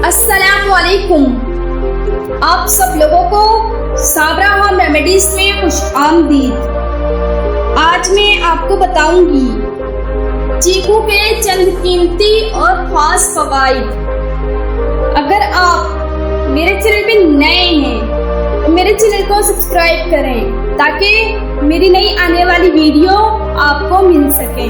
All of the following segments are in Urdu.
السلام علیکم، آپ سب لوگوں کو صابرہ ہوم ریمیڈیز میں خوش آمدید۔ آج میں آپ کو بتاؤں گی چیکو کے چند قیمتی اور خاص فوائد۔ اگر آپ میرے چینل پہ نئے ہیں تو میرے چینل کو سبسکرائب کریں تاکہ میری نئی آنے والی ویڈیو آپ کو مل سکے۔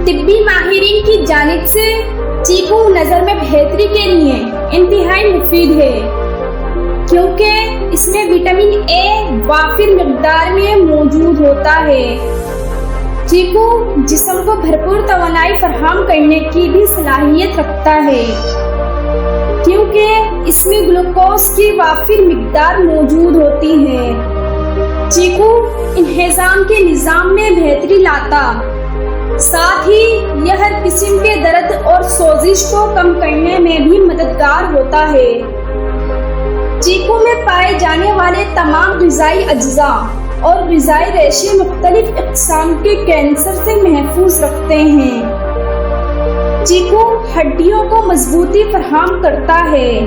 طبی ماہرین کی جانب سے چیکو نظر میں بہتری کے لیے انتہائی مفید ہے کیونکہ اس میں وٹامن اے وافر مقدار میں موجود ہوتا ہے۔ چیکو جسم کو بھرپور توانائی فراہم کرنے کی بھی صلاحیت رکھتا ہے کیونکہ اس میں گلوکوز کی وافر مقدار موجود ہوتی ہے۔ چیکو انہضام کے نظام میں بہتری لاتا، ساتھ ہی یہ ہر قسم کے درد اور سوزش کو کم کرنے میں بھی مددگار ہوتا ہے۔ چیکو میں پائے جانے والے تمام غذائی اجزاء اور غذائی ریشے مختلف اقسام کے کینسر سے محفوظ رکھتے ہیں۔ چیکو ہڈیوں کو مضبوطی فراہم کرتا ہے۔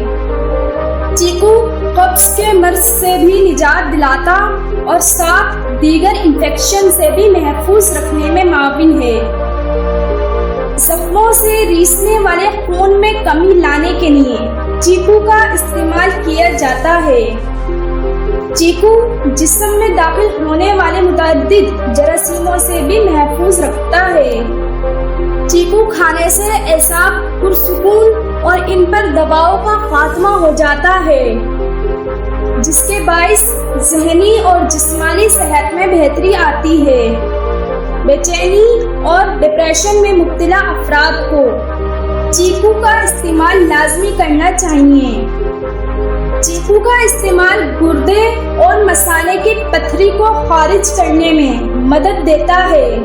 چیکو قبض کے مرض سے بھی نجات دلاتا اور ساتھ دیگر انفیکشن سے بھی محفوظ رکھنے میں معاون ہے۔ زخموں سے ریسنے والے خون میں کمی لانے کے لیے چیکو کا استعمال کیا جاتا ہے۔ چیکو جسم میں داخل ہونے والے متعدد جراثیموں سے بھی محفوظ رکھتا ہے۔ چیکو کھانے سے اعصاب پرسکون اور ان پر دباؤ کا خاتمہ ہو جاتا ہے، جس کے باعث ذہنی اور جسمانی صحت میں بہتری آتی ہے۔ بے چینی اور ڈپریشن میں مبتلا افراد کو چیکو کا استعمال لازمی کرنا چاہیے۔ چیکو کا استعمال گردے اور مثانے کی پتھری کو خارج کرنے میں مدد دیتا ہے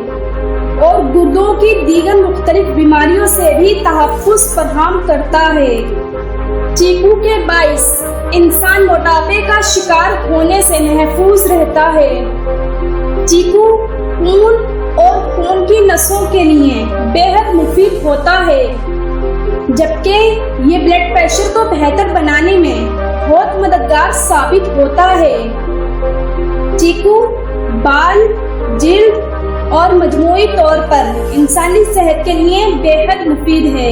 اور گردوں کی دیگر مختلف بیماریوں سے بھی تحفظ فراہم کرتا ہے۔ چیکو کے باعث انسان موٹاپے کا شکار ہونے سے محفوظ رہتا ہے۔ چیکو خون اور خون کی نسوں کے لیے بے حد مفید ہوتا ہے، جبکہ یہ بلڈ پریشر کو بہتر بنانے میں بہت مددگار ثابت ہوتا ہے۔ چیکو بال، جلد اور مجموعی طور پر انسانی صحت کے لیے بے حد مفید ہے۔